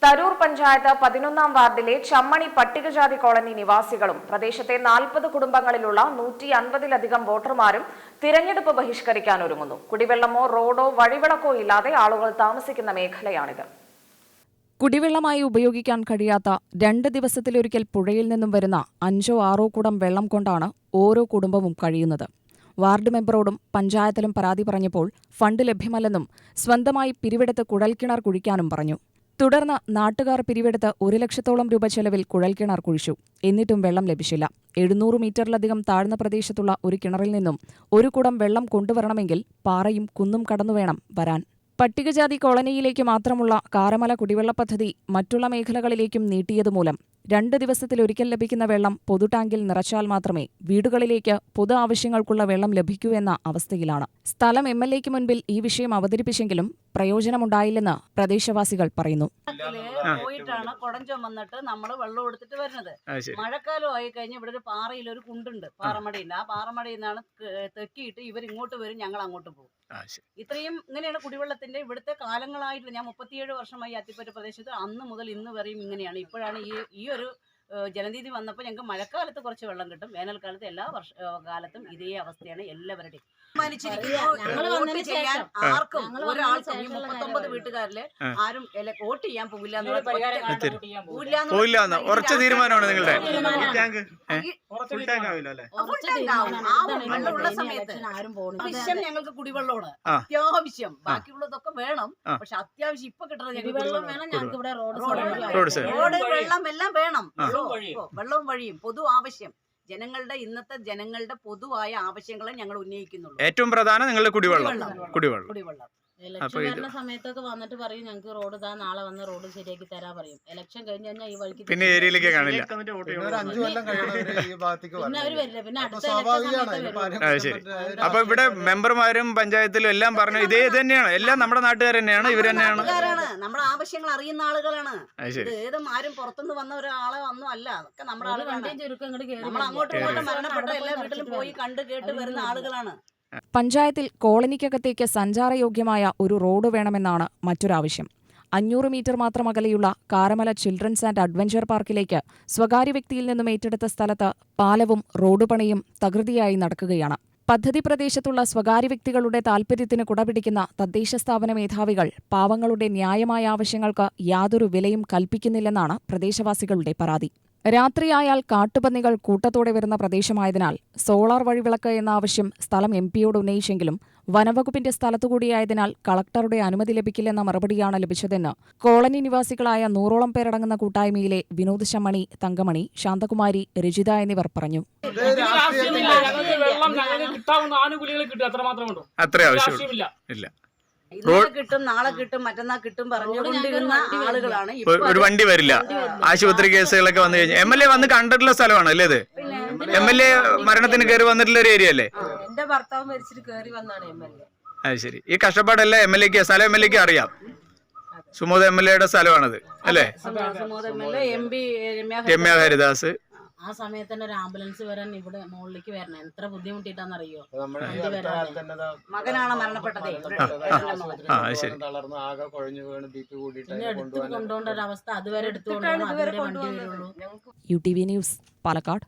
തരൂർ പഞ്ചായത്ത് 11-ാം വാർഡിലെ ചമ്മണി പട്ടികജാതി കോളനി നിവാസികളും പ്രദേശത്തെ 40 കുടുംബങ്ങളിലുള്ള 150-ലധികം വോട്ടർമാരും തിരഞ്ഞെടുപ്പ് ബഹിഷ്കരിക്കാൻ ഒരുങ്ങുന്നു. കുടിവെള്ളമോ റോഡോ വഴിവിളക്കോ ഇല്ലാതെ ആളുകൾ താമസിക്കുന്ന മേഖലയാണിത്. കുടിവെള്ളമായി ഉപയോഗിക്കാൻ കഴിയാത്ത 2 ദിവസത്തിലൊരിക്കൽ പുഴയിൽ നിന്നും വരുന്ന 5-6 കുടം വെള്ളം കൊണ്ടാണ് ഓരോ കുടുംബവും കഴിയുന്നത്. വാർഡ് മെമ്പറോടും പഞ്ചായത്തിലും പരാതി പറഞ്ഞപ്പോൾ ഫണ്ട് ലഭ്യമല്ലെന്നും സ്വന്തമായി പിരിവെടുത്ത് കുഴൽക്കിണർ കുഴിക്കാനും പറഞ്ഞു. തുടർന്ന് നാട്ടുകാർ പിരിവെടുത്ത് 1 ലക്ഷത്തോളം രൂപ ചെലവിൽ കുഴൽക്കിണർ കുഴിച്ചു. എന്നിട്ടും വെള്ളം ലഭിച്ചില്ല. 700 മീറ്ററിലധികം താഴ്ന്ന പ്രദേശത്തുള്ള ഒരു കിണറിൽ നിന്നും 1 കുടം വെള്ളം കൊണ്ടുവരണമെങ്കിൽ പാറയും കുന്നും കടന്നുവേണം വരാൻ. പട്ടികജാതി കോളനിയിലേക്ക് മാത്രമുള്ള കാരമല കുടിവെള്ള പദ്ധതി മറ്റുള്ള മേഖലകളിലേക്കും നീട്ടിയതുമൂലം 2 ദിവസത്തിലൊരിക്കൽ ലഭിക്കുന്ന വെള്ളം പൊതുടാങ്കിൽ നിറച്ചാൽ മാത്രമേ വീടുകളിലേക്ക് പൊതു ആവശ്യങ്ങൾക്കുള്ള വെള്ളം ലഭിക്കൂ എന്ന അവസ്ഥയിലാണ്. സ്ഥലം MLAയ്ക്ക് മുൻപിൽ ഈ വിഷയം അവതരിപ്പിച്ചെങ്കിലും പ്രയോജനമുണ്ടായില്ലെന്ന് പ്രദേശവാസികൾ പറയുന്നു. പോയിട്ടാണ് കുടം ചുമന്നിട്ട് നമ്മൾ വെള്ളം എടുത്തിട്ട് വരുന്നത്. മഴക്കാലം ആയി കഴിഞ്ഞാൽ ഇവിടെ ഒരു പാറയിൽ ഒരു കുണ്ടുണ്ട്, പാറമടയുണ്ട്. ആ പാറമടയിൽ നിന്നാണ് തെക്കിയിട്ട് ഇവരിങ്ങോട്ട് വരും, ഞങ്ങൾ അങ്ങോട്ട് പോകും. ഇത്രയും ഇങ്ങനെയാണ് കുടിവെള്ളത്തിന്റെ ഇവിടുത്തെ കാലങ്ങളായിട്ട്. ഞാൻ 37 വർഷമായി അത്തിപ്പറ്റ പ്രദേശത്ത്, അന്ന് മുതൽ ഇന്ന് വരെയും ഇങ്ങനെയാണ്. ഇപ്പോഴാണ് ഈ ഒരു ജലനിധി വന്നപ്പോൾ ഞങ്ങൾക്ക് മഴക്കാലത്ത് കുറച്ച് വെള്ളം കിട്ടും, വേനൽക്കാലത്ത് എല്ലാ കാലത്തും ഇതേ അവസ്ഥയാണ് എല്ലാവരുടെയും. ആർക്കും ഒരാൾക്കും ഈ 39 വീട്ടുകാരില് ആരും വോട്ട് ചെയ്യാൻ പോകില്ല വെള്ളമുള്ള സമയത്ത്. ആവശ്യം ഞങ്ങൾക്ക് കുടിവെള്ളമാണ് അത്യാവശ്യം, ബാക്കിയുള്ളതൊക്കെ വേണം. പക്ഷെ അത്യാവശ്യം ഇപ്പൊ കിട്ടുന്നത് ഞങ്ങൾക്ക് ഇവിടെ റോഡ് വെള്ളം എല്ലാം വേണം. വെള്ളവും വഴിയും പൊതു ആവശ്യം, ഇന്നത്തെ ജനങ്ങളുടെ പൊതുവായ ആവശ്യങ്ങളെ ഞങ്ങൾ ഉന്നയിക്കുന്നുള്ളൂ. ഏറ്റവും പ്രധാനം നിങ്ങളുടെ കുടിവെള്ളം. ഇലക്ഷൻ വരുന്ന സമയത്തൊക്കെ വന്നിട്ട് പറയും ഞങ്ങൾക്ക് റോഡ് താ, നാളെ വന്ന് റോഡ് ശരിയാക്കി തരാൻ പറയും. ഇലക്ഷൻ കഴിഞ്ഞ് കഴിഞ്ഞാൽ ഈ വഴിക്ക് പിന്നെ ഏരിയയിലേക്ക് കാണില്ല. പിന്നെ അവര് വരില്ല. പിന്നെ അടുത്ത ശരി. അപ്പൊ ഇവിടെ മെമ്പർമാരും പഞ്ചായത്തിലും എല്ലാം പറഞ്ഞു ഇതേ തന്നെയാണ്. എല്ലാം നമ്മുടെ നാട്ടുകാർ തന്നെയാണ്, ഇവർ തന്നെയാണ്. നമ്മുടെ ആവശ്യങ്ങൾ അറിയുന്ന ആളുകളാണ്. ഏതും ആരും പുറത്തുനിന്ന് വന്ന ഒരാളെ ഒന്നും അല്ല, അതൊക്കെ നമ്മുടെ ആളുകളാണ്. നമ്മൾ അങ്ങോട്ടും ഇങ്ങോട്ടും മരണപ്പെട്ട എല്ലാ വീട്ടിലും പോയി കണ്ടു കേട്ട് വരുന്ന ആളുകളാണ്. പഞ്ചായത്തിൽ കോളനിക്കകത്തേക്ക് സഞ്ചാരയോഗ്യമായ ഒരു റോഡ് വേണമെന്നാണ് മറ്റൊരാവശ്യം. 500 മീറ്റർ മാത്രം അകലെയുള്ള കാരമല ചിൽഡ്രൻസ് ആൻഡ് അഡ്വഞ്ചർ പാർക്കിലേക്ക് സ്വകാര്യ വ്യക്തിയിൽ നിന്നും ഏറ്റെടുത്ത സ്ഥലത്ത് പാലവും റോഡ് പണിയും തകൃതിയായി നടക്കുകയാണ്. പദ്ധതി പ്രദേശത്തുള്ള സ്വകാര്യ വ്യക്തികളുടെ താൽപര്യത്തിന് കുടപിടിക്കുന്ന തദ്ദേശ സ്ഥാപന മേധാവികൾ പാവങ്ങളുടെ ന്യായമായ ആവശ്യങ്ങൾക്ക് യാതൊരു വിലയും കൽപ്പിക്കുന്നില്ലെന്നാണ് പ്രദേശവാസികളുടെ പരാതി. രാത്രിയായാൽ കാട്ടുപന്നികൾ കൂട്ടത്തോടെ വരുന്ന പ്രദേശമായതിനാൽ സോളാർ വഴിവിളക്ക് എന്ന ആവശ്യം സ്ഥലം MP-യോട് ഉന്നയിച്ചെങ്കിലും വനവകുപ്പിന്റെ സ്ഥലത്തുകൂടിയായതിനാൽ കളക്ടറുടെ അനുമതി ലഭിക്കില്ലെന്ന മറുപടിയാണ് ലഭിച്ചതെന്ന് കോളനി നിവാസികളായ 100ഓളം പേരടങ്ങുന്ന കൂട്ടായ്മയിലെ വിനോദ് ചമ്മണി, തങ്കമണി, ശാന്തകുമാരി, രജിത എന്നിവർ പറഞ്ഞു. ഇന്നലെ കിട്ടും, നാളെ കിട്ടും, മറ്റന്നാൾ കിട്ടും പറഞ്ഞുകൊണ്ടിരുന്ന ആളുകളാണ്. ഒരു വണ്ടി വരില്ല. ആശുപത്രി കേസുകളൊക്കെ വന്നു കഴിഞ്ഞാൽ MLA വന്ന് കണ്ടിട്ടുള്ള സ്ഥലമാണ് അല്ലേ ഇത്? MLA മരണത്തിന് കയറി വന്നിട്ടുള്ള ഒരു ഏരിയ അല്ലേ? എന്റെ ഭർത്താവ് മരിച്ചിട്ട് കയറി വന്നാണ് MLA. അത് ശരി. ഈ കഷ്ടപ്പാടെല്ലാം സ്ഥലം MLAക്ക് അറിയാം. സുമോദ് MLAയുടെ സ്ഥലമാണത് അല്ലേ? രമ്യ ഹരിദാസ്. ആ സമയത്ത് തന്നെ ഒരു ആംബുലൻസ് വരാൻ ഇവിടെ മുകളിലേക്ക് വരണം. എത്ര ബുദ്ധിമുട്ടിട്ടാന്നറിയോ? മകനാണ് മരണപ്പെട്ടത്. പിന്നെ എടുത്തു കൊണ്ടുപോകേണ്ട ഒരു അവസ്ഥ. അതുവരെ എടുത്തു കൊണ്ടുപോകണം, അതുവരെ വണ്ടി വരുള്ളൂ. UTV news, Palakkad.